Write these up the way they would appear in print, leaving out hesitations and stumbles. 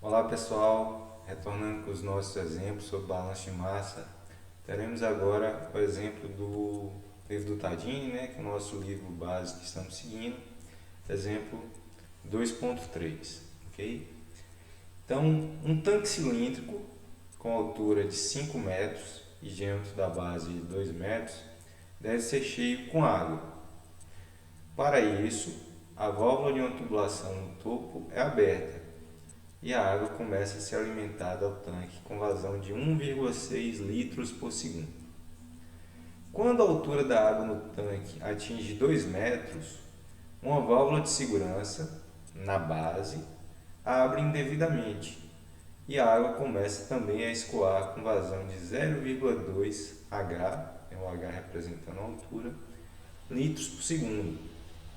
Olá pessoal, retornando com os nossos exemplos sobre balanço de massa, teremos agora o exemplo do livro do Tadini, que é o nosso livro base que estamos seguindo, exemplo 2.3, ok? Então, um tanque cilíndrico com altura de 5 metros e diâmetro da base de 2 metros deve ser cheio com água. Para isso, a válvula de uma tubulação no topo é aberta e a água começa a ser alimentada ao tanque com vazão de 1,6 litros por segundo. Quando a altura da água no tanque atinge 2 metros, uma válvula de segurança na base abre indevidamente e a água começa também a escoar com vazão de 0,2 H, o H representando a altura, litros por segundo,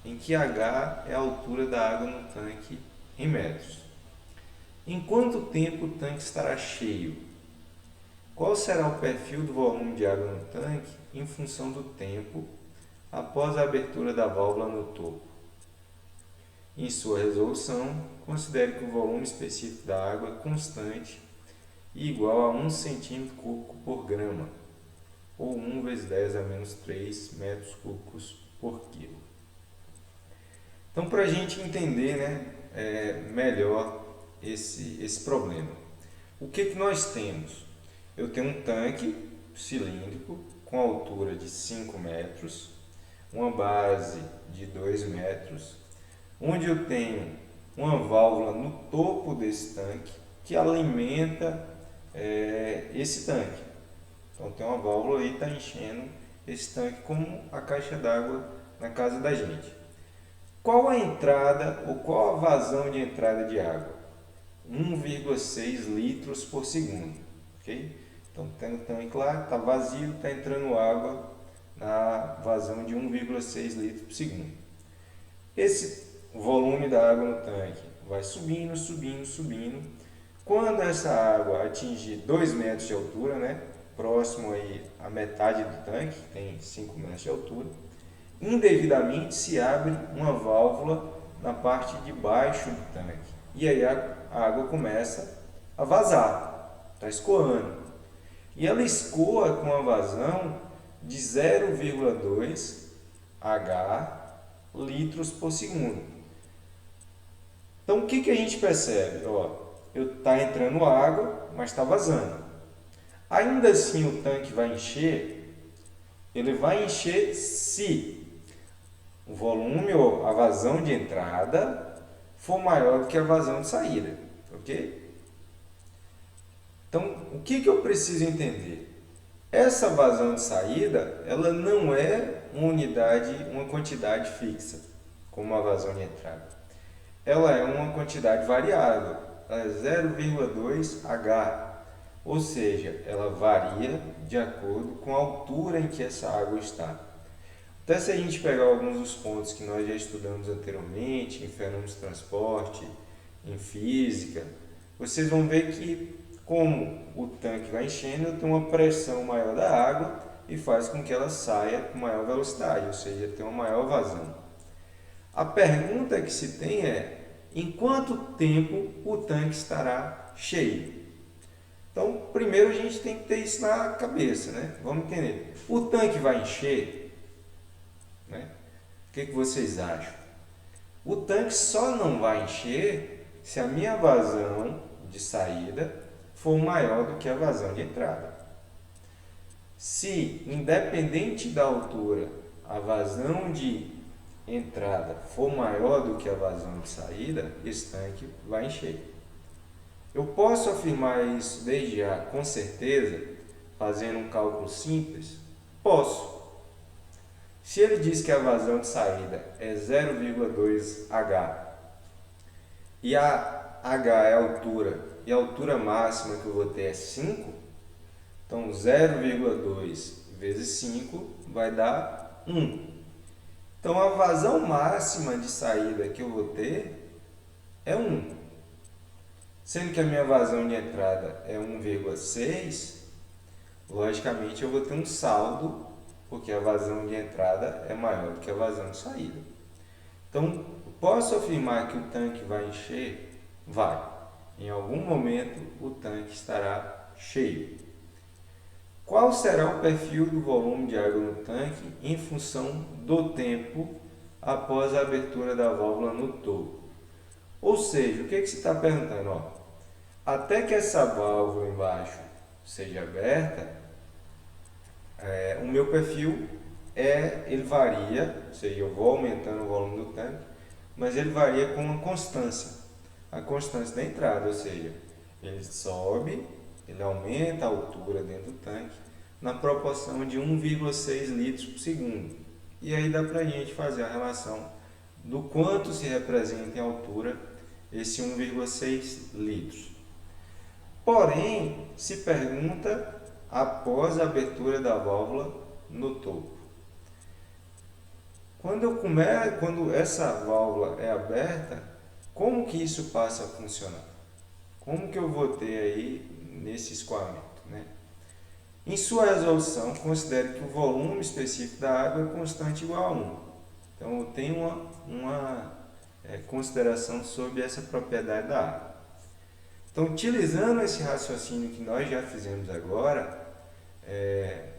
em que H é a altura da água no tanque em metros. Em quanto tempo o tanque estará cheio? Qual será o perfil do volume de água no tanque em função do tempo após a abertura da válvula no topo? Em sua resolução, considere que o volume específico da água é constante e igual a 1 cm3 por grama, ou 1 vezes 10 a menos 3 metros cúbicos por quilo. Então, para a gente entender melhor esse problema, o que nós temos? Eu tenho um tanque cilíndrico com altura de 5 metros, uma base de 2 metros, onde eu tenho uma válvula no topo desse tanque que alimenta esse tanque. Então tem uma válvula aí que está enchendo esse tanque como a caixa d'água na casa da gente. Qual a entrada ou qual a vazão de entrada de água? 1,6 litros por segundo, ok? Então tem o tanque lá, está vazio, está entrando água na vazão de 1,6 litros por segundo. Esse volume da água no tanque vai subindo, subindo, subindo. Quando essa água atingir 2 metros de altura, próximo aí à metade do tanque, que tem 5 metros de altura, indevidamente se abre uma válvula na parte de baixo do tanque. E aí a água começa a vazar, está escoando. E ela escoa com a vazão de 0,2 H litros por segundo. Então o que a gente percebe? Está entrando água, mas está vazando. Ainda assim o tanque vai encher, ele vai encher se o volume ou a vazão de entrada for maior do que a vazão de saída, ok? Então, o que eu preciso entender? Essa vazão de saída, ela não é uma quantidade fixa, como a vazão de entrada. Ela é uma quantidade variável, ela é 0,2 H, ou seja, ela varia de acordo com a altura em que essa água está. Até se a gente pegar alguns dos pontos que nós já estudamos anteriormente, em fenômenos de transporte, em física, vocês vão ver que, como o tanque vai enchendo, tem uma pressão maior da água e faz com que ela saia com maior velocidade, ou seja, tem uma maior vazão. A pergunta que se tem é, em quanto tempo o tanque estará cheio? Então, primeiro a gente tem que ter isso na cabeça, Vamos entender. O tanque vai encher? O que vocês acham? O tanque só não vai encher se a minha vazão de saída for maior do que a vazão de entrada. Se, independente da altura, a vazão de entrada for maior do que a vazão de saída, esse tanque vai encher. Eu posso afirmar isso desde já com certeza, fazendo um cálculo simples? Posso. Se ele diz que a vazão de saída é 0,2 H e a H é a altura e a altura máxima que eu vou ter é 5, então 0,2 vezes 5 vai dar 1. Então a vazão máxima de saída que eu vou ter é 1. Sendo que a minha vazão de entrada é 1,6, logicamente eu vou ter um saldo, porque a vazão de entrada é maior do que a vazão de saída. Então, posso afirmar que o tanque vai encher? Vai. em algum momento o tanque estará cheio. Qual será o perfil do volume de água no tanque em função do tempo após a abertura da válvula no topo? Ou seja, o que você está perguntando? Ó, até que essa válvula embaixo seja aberta, o meu perfil ele varia, ou seja, eu vou aumentando o volume do tanque, mas ele varia com uma constância. A constância da entrada, ou seja, ele sobe, ele aumenta a altura dentro do tanque na proporção de 1,6 litros por segundo. E aí dá para a gente fazer a relação do quanto se representa em altura esse 1,6 litros. Porém, se pergunta após a abertura da válvula no topo. Quando essa válvula é aberta, como que isso passa a funcionar? Como que eu vou ter aí nesse escoamento, né? Em sua resolução, considere que o volume específico da água é constante igual a 1. Então, eu tenho uma consideração sobre essa propriedade da água. Então, utilizando esse raciocínio que nós já fizemos agora,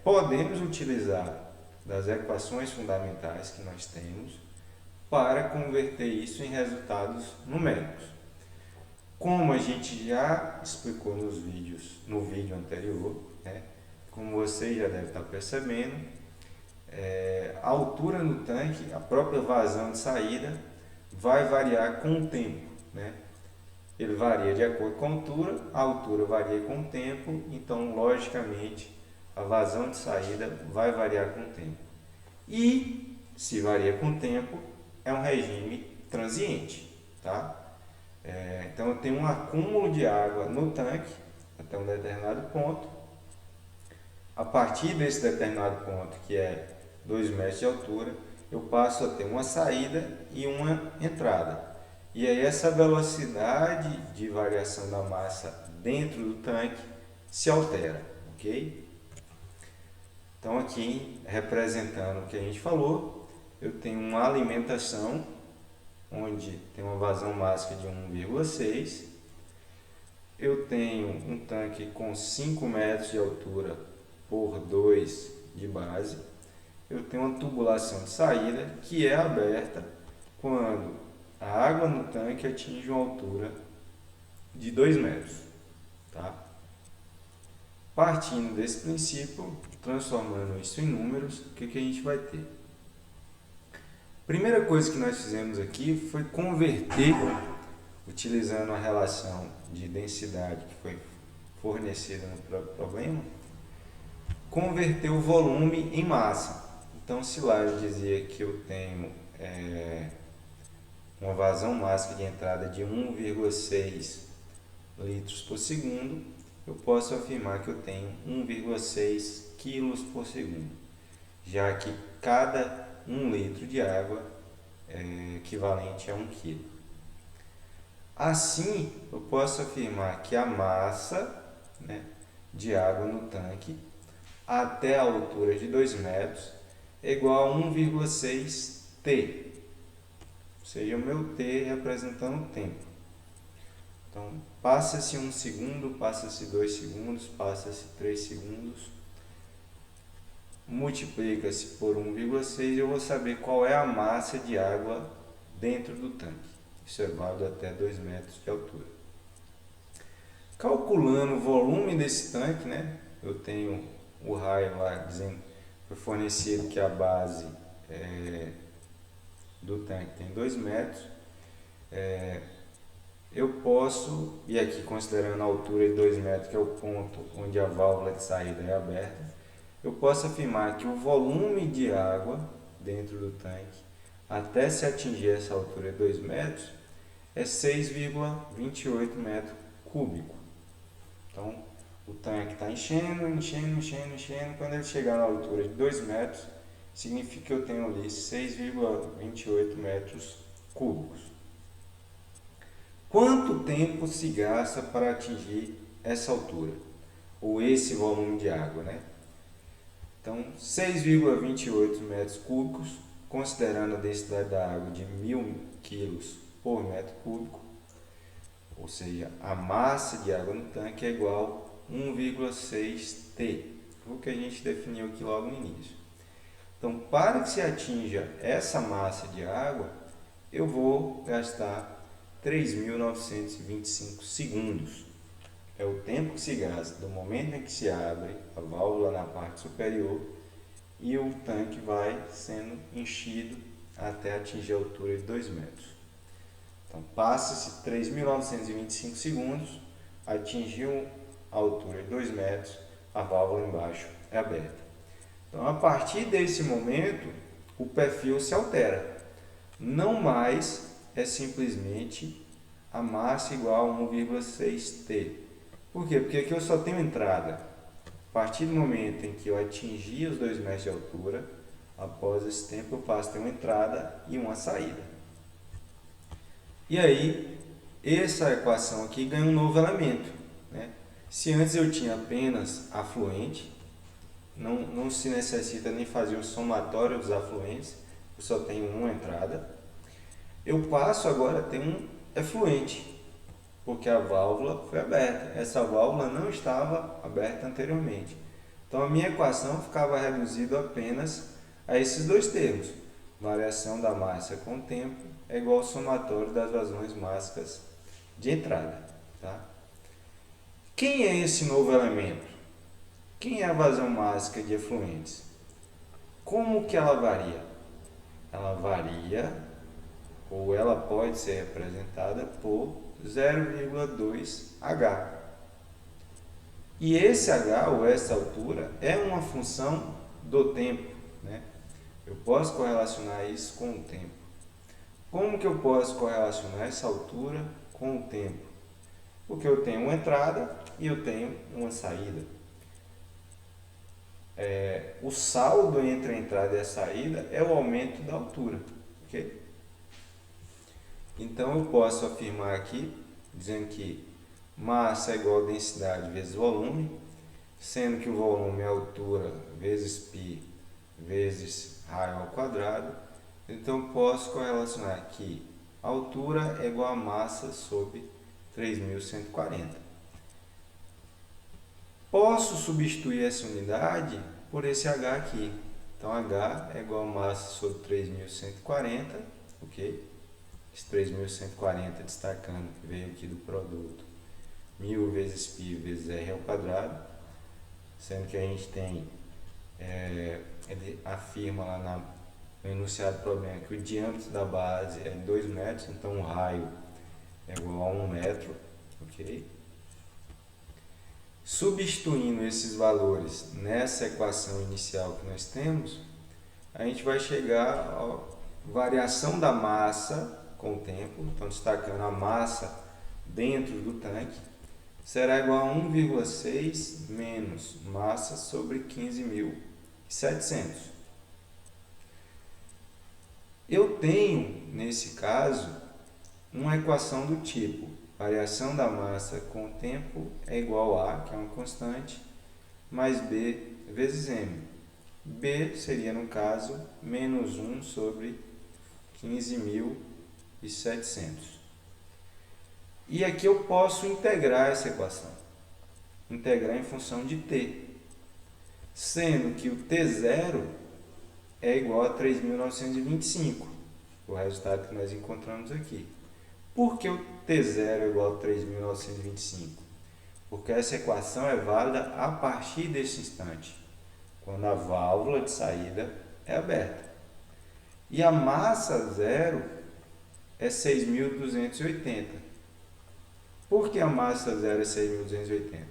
podemos utilizar das equações fundamentais que nós temos para converter isso em resultados numéricos. Como a gente já explicou no vídeo anterior, né? Como você já deve estar percebendo, a altura no tanque, a própria vazão de saída, vai variar com o tempo, né? Ele varia de acordo com a altura varia com o tempo, então, logicamente, a vazão de saída vai variar com o tempo. E, se varia com o tempo, é um regime transiente, tá? Então, eu tenho um acúmulo de água no tanque até um determinado ponto. A partir desse determinado ponto, que é 2 metros de altura, eu passo a ter uma saída e uma entrada. E aí essa velocidade de variação da massa dentro do tanque se altera, ok? Então aqui, representando o que a gente falou, eu tenho uma alimentação, onde tem uma vazão máxima de 1,6. Eu tenho um tanque com 5 metros de altura por 2 de base. Eu tenho uma tubulação de saída que é aberta quando a água no tanque atinge uma altura de 2 metros. Tá? Partindo desse princípio, transformando isso em números, o que a gente vai ter? Primeira coisa que nós fizemos aqui foi converter, utilizando a relação de densidade que foi fornecida no problema, converter o volume em massa. Então, se lá eu dizia que eu tenho uma vazão máxima de entrada de 1,6 litros por segundo, eu posso afirmar que eu tenho 1,6 quilos por segundo, já que cada 1 litro de água é equivalente a 1 quilo. Assim, eu posso afirmar que a massa, né, de água no tanque até a altura de 2 metros é igual a 1,6 T, ou seja, o meu T representando o tempo. Então, passa-se 1 segundo, passa-se 2 segundos, passa-se 3 segundos, multiplica-se por 1,6 e eu vou saber qual é a massa de água dentro do tanque. Isso é válido até 2 metros de altura. Calculando o volume desse tanque, né? Eu tenho o raio lá dizendo que foi fornecido que a base do tanque tem 2 metros. Eu posso, e aqui considerando a altura de 2 metros, que é o ponto onde a válvula de saída é aberta, eu posso afirmar que o volume de água dentro do tanque, até se atingir essa altura de 2 metros, é 6,28 metros cúbicos. Então, o tanque está enchendo. Quando ele chegar na altura de 2 metros, significa que eu tenho ali 6,28 metros cúbicos. Quanto tempo se gasta para atingir essa altura? Ou esse volume de água, né? Então, 6,28 metros cúbicos, considerando a densidade da água de 1.000 kg por metro cúbico, ou seja, a massa de água no tanque é igual a 1,6 T, o que a gente definiu aqui logo no início. Então, para que se atinja essa massa de água, eu vou gastar 3.925 segundos. É o tempo que se gasta do momento em que se abre a válvula na parte superior e o tanque vai sendo enchido até atingir a altura de 2 metros. Então, passa-se 3.925 segundos, atingiu a altura de 2 metros, a válvula embaixo é aberta. Então, a partir desse momento, o perfil se altera. Não mais é simplesmente a massa igual a 1,6 T. Por quê? Porque aqui eu só tenho entrada. A partir do momento em que eu atingir os 2 metros de altura, após esse tempo eu passo a ter uma entrada e uma saída. E aí, essa equação aqui ganha um novo elemento, né? Se antes eu tinha apenas afluente, não se necessita nem fazer o somatório dos afluentes, eu só tenho uma entrada. Eu passo agora a ter um efluente, porque a válvula foi aberta. Essa válvula não estava aberta anteriormente. Então a minha equação ficava reduzida apenas a esses dois termos. Variação da massa com o tempo é igual ao somatório das vazões mássicas de entrada. Tá? Quem é esse novo elemento? Quem é a vazão mássica de efluentes? Como que ela varia? Ela varia, ou ela pode ser representada por 0,2 H. E esse H, ou essa altura, é uma função do tempo, né? Eu posso correlacionar isso com o tempo. Como que eu posso correlacionar essa altura com o tempo? Porque eu tenho uma entrada e eu tenho uma saída. O saldo entre a entrada e a saída é o aumento da altura. Okay? Então eu posso afirmar aqui, dizendo que massa é igual a densidade vezes volume, sendo que o volume é a altura vezes π vezes raio ao quadrado. Então eu posso correlacionar que a altura é igual a massa sobre 3.140. Posso substituir essa unidade por esse H aqui. Então H é igual a massa sobre 3.140, ok? Esse 3.140 destacando que veio aqui do produto 1000 vezes π vezes r ao quadrado, sendo que a gente tem, ele afirma lá no enunciado do problema que o diâmetro da base é 2 metros, então o raio é igual a 1 metro, ok? Substituindo esses valores nessa equação inicial que nós temos, a gente vai chegar à variação da massa com o tempo, então destacando a massa dentro do tanque, será igual a 1,6 menos massa sobre 15.700. Eu tenho, nesse caso, uma equação do tipo variação da massa com o tempo é igual a, que é uma constante, mais B vezes M. B seria, no caso, menos 1 sobre 15.700. E aqui eu posso integrar essa equação. Integrar em função de t. Sendo que o T0 é igual a 3.925. O resultado que nós encontramos aqui. Por que o T0 é igual a 3.925? Porque essa equação é válida a partir desse instante, quando a válvula de saída é aberta. E a massa zero é 6.280. Por que a massa zero é 6.280?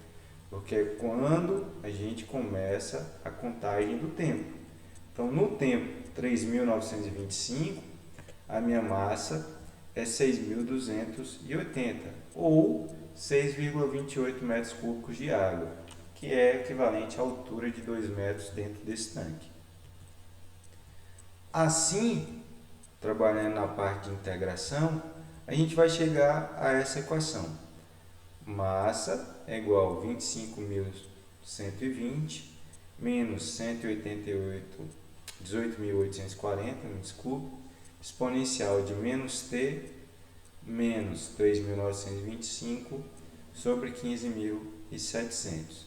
Porque é quando a gente começa a contagem do tempo. Então, no tempo 3.925, a minha massa é 6.280, ou 6,28 metros cúbicos de água, que é equivalente à altura de 2 metros dentro desse tanque. Assim, trabalhando na parte de integração, a gente vai chegar a essa equação. Massa é igual a 25.120 menos 18.840, exponencial de menos t menos 3.925 sobre 15.700.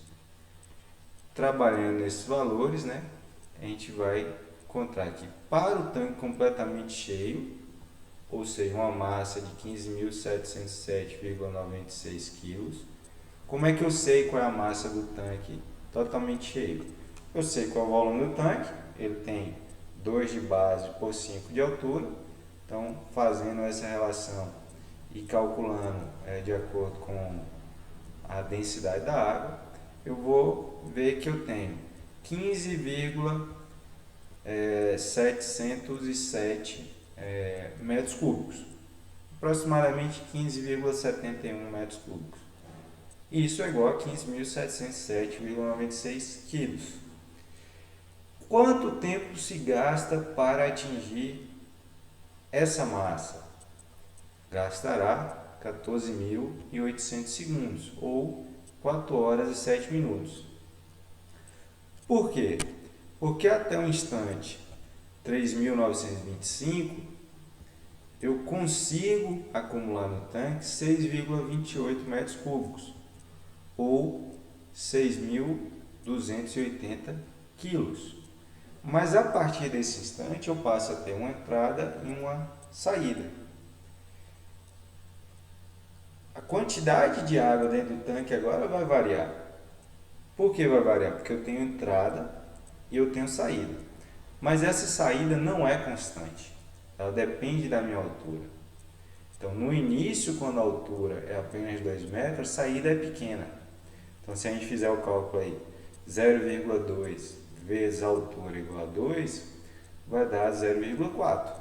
Trabalhando nesses valores, né, a gente vai encontrar que para o tanque completamente cheio, ou seja, uma massa de 15.707,96 kg, como é que eu sei qual é a massa do tanque totalmente cheio? Eu sei qual é o volume do tanque, ele tem 2 de base por 5 de altura, então fazendo essa relação e calculando de acordo com a densidade da água, eu vou ver que eu tenho 15,707 metros cúbicos, aproximadamente 15,71 metros cúbicos. Isso é igual a 15.707,96 quilos. Quanto tempo se gasta para atingir essa massa? Gastará 14.800 segundos, ou 4 horas e 7 minutos. Por quê? Porque até o instante 3.925, eu consigo acumular no tanque 6,28 metros cúbicos, ou 6.280 quilos. Mas a partir desse instante eu passo a ter uma entrada e uma saída. A quantidade de água dentro do tanque agora vai variar. Por que vai variar? Porque eu tenho entrada e eu tenho saída. Mas essa saída não é constante. Ela depende da minha altura. Então, no início, quando a altura é apenas 2 metros, a saída é pequena. Então, se a gente fizer o cálculo aí, 0,2 vezes a altura igual a 2, vai dar 0,4.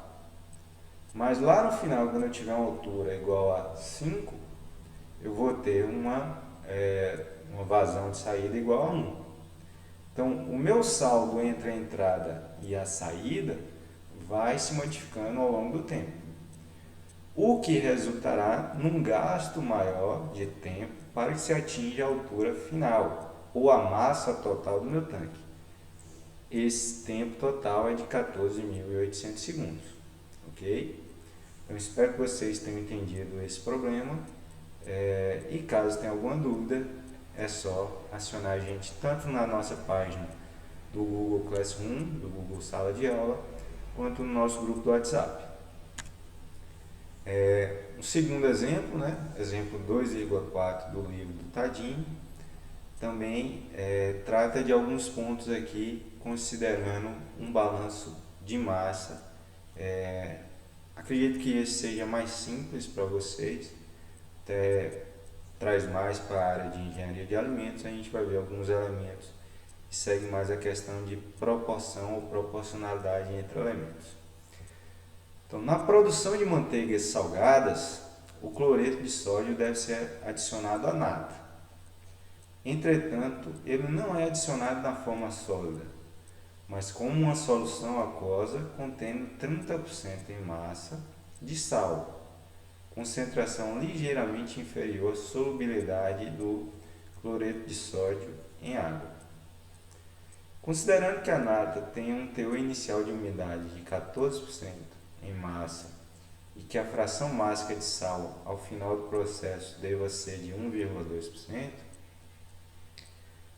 Mas lá no final, quando eu tiver uma altura igual a 5, eu vou ter uma vazão de saída igual a 1. Então, o meu saldo entre a entrada e a saída vai se modificando ao longo do tempo, o que resultará num gasto maior de tempo para que se atinja a altura final, ou a massa total do meu tanque. Esse tempo total é de 14.800 segundos, ok? Eu espero que vocês tenham entendido esse problema, e caso tenha alguma dúvida, é só acionar a gente tanto na nossa página do Google Classroom, do Google Sala de Aula, quanto no nosso grupo do WhatsApp. O segundo exemplo, né? Exemplo 2,4 do livro do Tadini, também trata de alguns pontos aqui, considerando um balanço de massa. Acredito que esse seja mais simples para vocês, até traz mais para a área de engenharia de alimentos. A gente vai ver alguns elementos que seguem mais a questão de proporção ou proporcionalidade entre elementos. Então, na produção de manteigas salgadas, o cloreto de sódio deve ser adicionado à nata. Entretanto, ele não é adicionado na forma sólida, mas como uma solução aquosa contendo 30% em massa de sal, concentração ligeiramente inferior à solubilidade do cloreto de sódio em água. Considerando que a nata tem um teor inicial de umidade de 14% em massa e que a fração máxima de sal ao final do processo deva ser de 1,2%,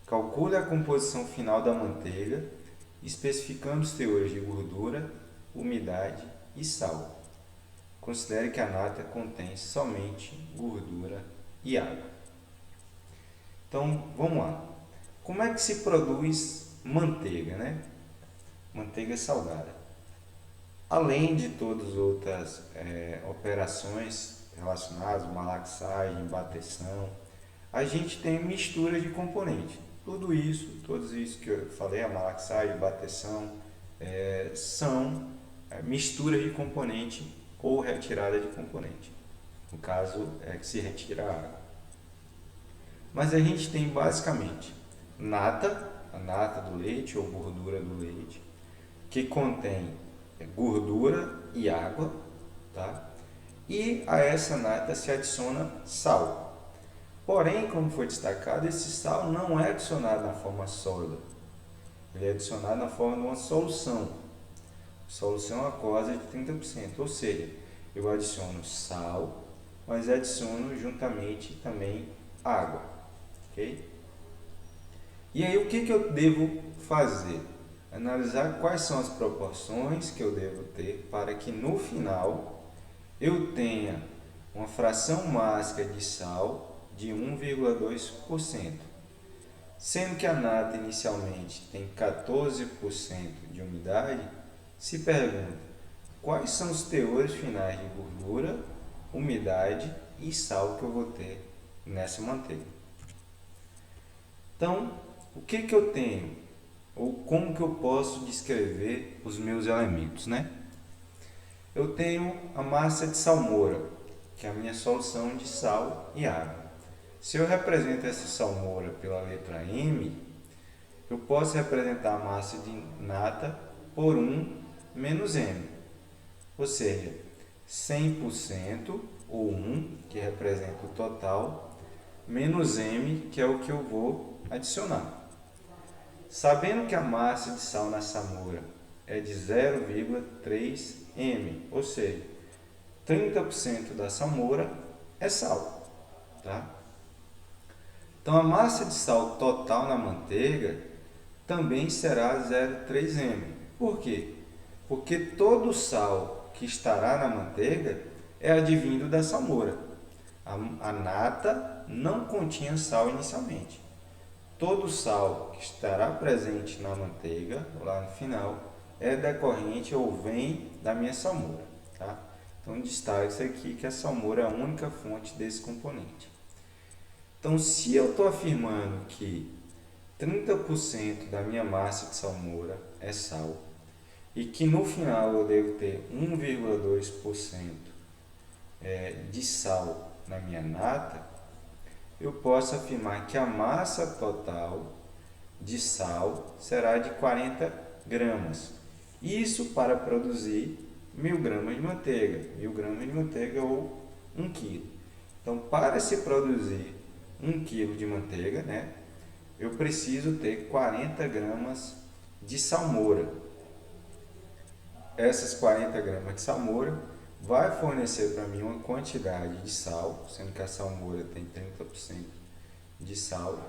calcule a composição final da manteiga, especificando os teores de gordura, umidade e sal. Considere que a nata contém somente gordura e água. Então, vamos lá. Como é que se produz manteiga, né? Manteiga salgada. Além de todas as outras operações relacionadas, malaxagem, bateção, a gente tem mistura de componentes. Todos isso que eu falei, a malaxagem, bateção, são misturas de componente ou retirada de componente. No caso, é que se retira a água. Mas a gente tem basicamente nata, a nata do leite ou gordura do leite, que contém gordura e água, tá? E a essa nata se adiciona sal. Porém, como foi destacado, esse sal não é adicionado na forma sólida, ele é adicionado na forma de uma solução aquosa de 30%, ou seja, eu adiciono sal mas adiciono juntamente também água, ok? E aí o que eu devo fazer? Analisar quais são as proporções que eu devo ter para que no final eu tenha uma fração mágica de sal de 1,2%. Sendo que a nata inicialmente tem 14% de umidade, se pergunta quais são os teores finais de gordura, umidade e sal que eu vou ter nessa manteiga. Então, o que eu tenho? Ou como que eu posso descrever os meus elementos, né? Eu tenho a massa de salmoura, que é a minha solução de sal e água. Se eu represento essa salmoura pela letra M, eu posso representar a massa de nata por 1 menos M, ou seja, 100% ou 1, que representa o total, menos M, que é o que eu vou adicionar. Sabendo que a massa de sal na salmoura é de 0,3 M, ou seja, 30% da salmoura é sal, tá? Então a massa de sal total na manteiga também será 0,3 M. Por quê? Porque todo o sal que estará na manteiga é advindo da salmoura. A nata não continha sal inicialmente. Todo o sal que estará presente na manteiga, lá no final, é decorrente ou vem da minha salmoura. Tá? Então, destaque isso aqui que a salmoura é a única fonte desse componente. Então, se eu estou afirmando que 30% da minha massa de salmoura é sal e que no final eu devo ter 1,2% de sal na minha nata, eu posso afirmar que a massa total de sal será de 40 gramas. Isso para produzir 1.000 gramas de manteiga. 1.000 gramas de manteiga ou 1 kg. Então, para se produzir 1 kg de manteiga, né, eu preciso ter 40 gramas de salmoura. Essas 40 gramas de salmoura vai fornecer para mim uma quantidade de sal, sendo que a salmoura tem 30% de sal,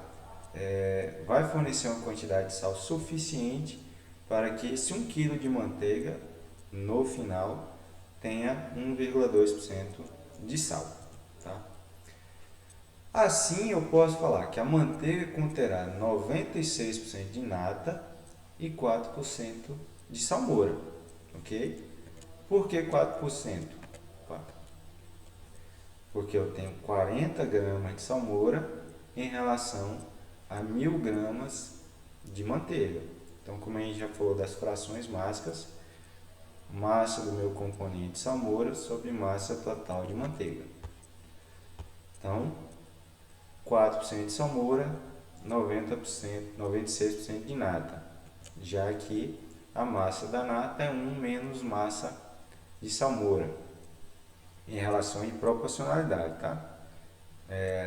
vai fornecer uma quantidade de sal suficiente para que esse 1 kg de manteiga, no final, tenha 1,2% de sal. Tá? Assim, eu posso falar que a manteiga conterá 96% de nata e 4% de salmoura. Ok? Por que 4%? Porque eu tenho 40 gramas de salmoura em relação a 1.000 gramas de manteiga. Então, como a gente já falou das frações mágicas, massa do meu componente salmoura sobre massa total de manteiga. Então, 4% de salmoura, 90%, 96% de nata. Já que a massa da nata é 1 menos massa de salmoura, em relação à proporcionalidade, tá?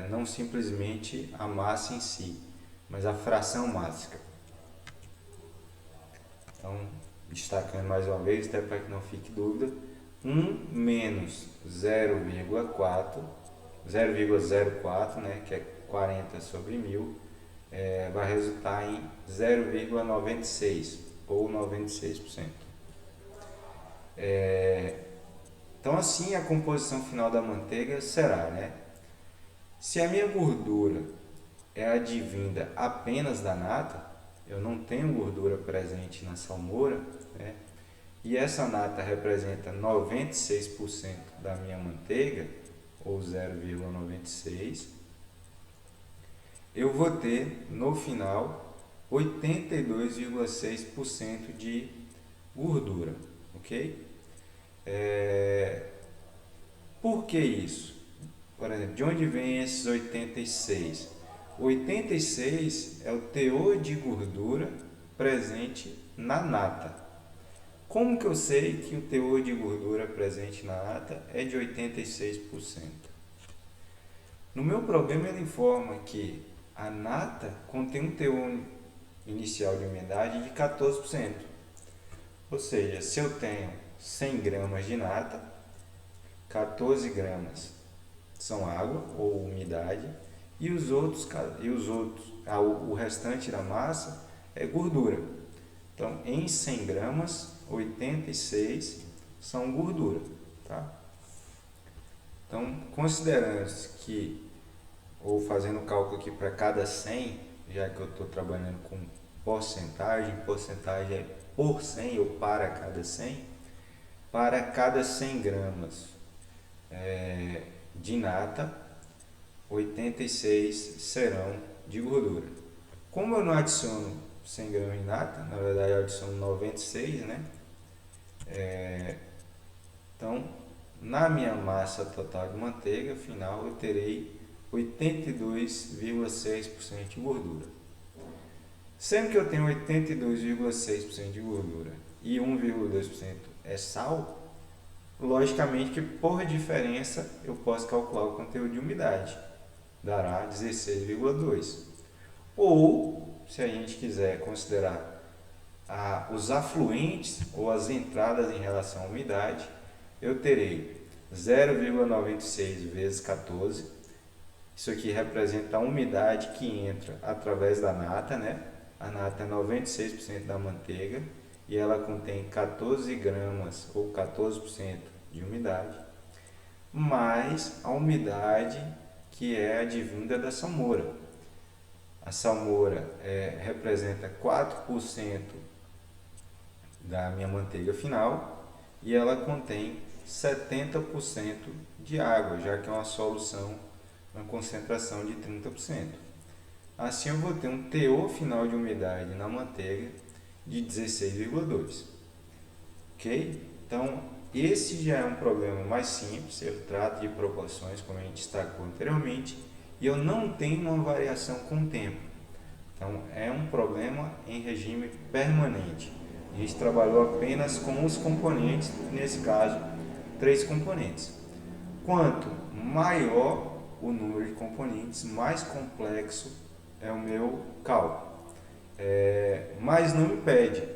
Não simplesmente a massa em si, mas a fração mágica. Então, destacando mais uma vez, até para que não fique dúvida, 1 menos 0,04, né, que é 40 sobre 1.000, vai resultar em 0,96 ou 96%. Então, assim, a composição final da manteiga será, né? Se a minha gordura é advinda apenas da nata, eu não tenho gordura presente na salmoura, né? E essa nata representa 96% da minha manteiga, ou 0,96, eu vou ter, no final, 82,6% de gordura, ok? Por que isso? Por exemplo, de onde vem esses 86? 86 é o teor de gordura presente na nata. Como que eu sei que o teor de gordura presente na nata é de 86%? No meu problema ele informa que a nata contém um teor inicial de umidade de 14%. Ou seja, se eu tenho 100 gramas de nata, 14 gramas são água ou umidade, e o restante da massa é gordura. Então, em 100 gramas, 86 são gordura, tá? Então, considerando que, ou fazendo o cálculo aqui para cada 100, já que eu estou trabalhando com porcentagem é por 100 ou para cada 100 gramas de nata, 86 serão de gordura. Como eu não adiciono 100 gramas de nata, na verdade eu adiciono 96, né? Então, na minha massa total de manteiga final, eu terei 82,6% de gordura. Sendo que eu tenho 82,6% de gordura e 1,2% é sal, logicamente que por diferença eu posso calcular o conteúdo de umidade, dará 16,2%. Ou, se a gente quiser considerar os afluentes ou as entradas em relação à umidade, eu terei 0,96 vezes 14. Isso aqui representa a umidade que entra através da nata, né? A nata é 96% da manteiga e ela contém 14 gramas ou 14% de umidade, mais a umidade que é advinda da salmoura. A salmoura representa 4% da minha manteiga final e ela contém 70% de água, já que é uma solução, uma concentração de 30%. Assim eu vou ter um teor final de umidade na manteiga de 16,2. Ok? Então, esse já é um problema mais simples, eu trato de proporções, como a gente destacou anteriormente, e eu não tenho uma variação com o tempo. Então, é um problema em regime permanente. A gente trabalhou apenas com os componentes, nesse caso, 3 componentes. Quanto maior o número de componentes, mais complexo é o meu cálculo. Mas não impede.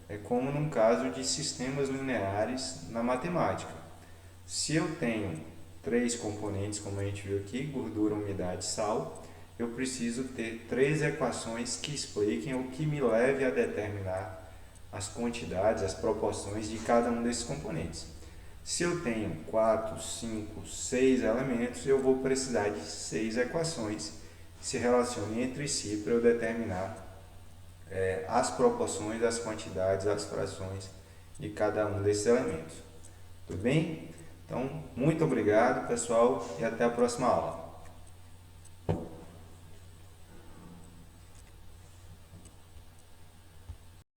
É como no caso de sistemas lineares na matemática. Se eu tenho 3 componentes, como a gente viu aqui, gordura, umidade, sal, eu preciso ter 3 equações que expliquem ou que me leve a determinar as quantidades, as proporções de cada um desses componentes. Se eu tenho 4, 5, 6 elementos, eu vou precisar de 6 equações que se relacionem entre si para eu determinar as proporções, as quantidades, as frações de cada um desses elementos. Tudo bem? Então, muito obrigado, pessoal, e até a próxima aula.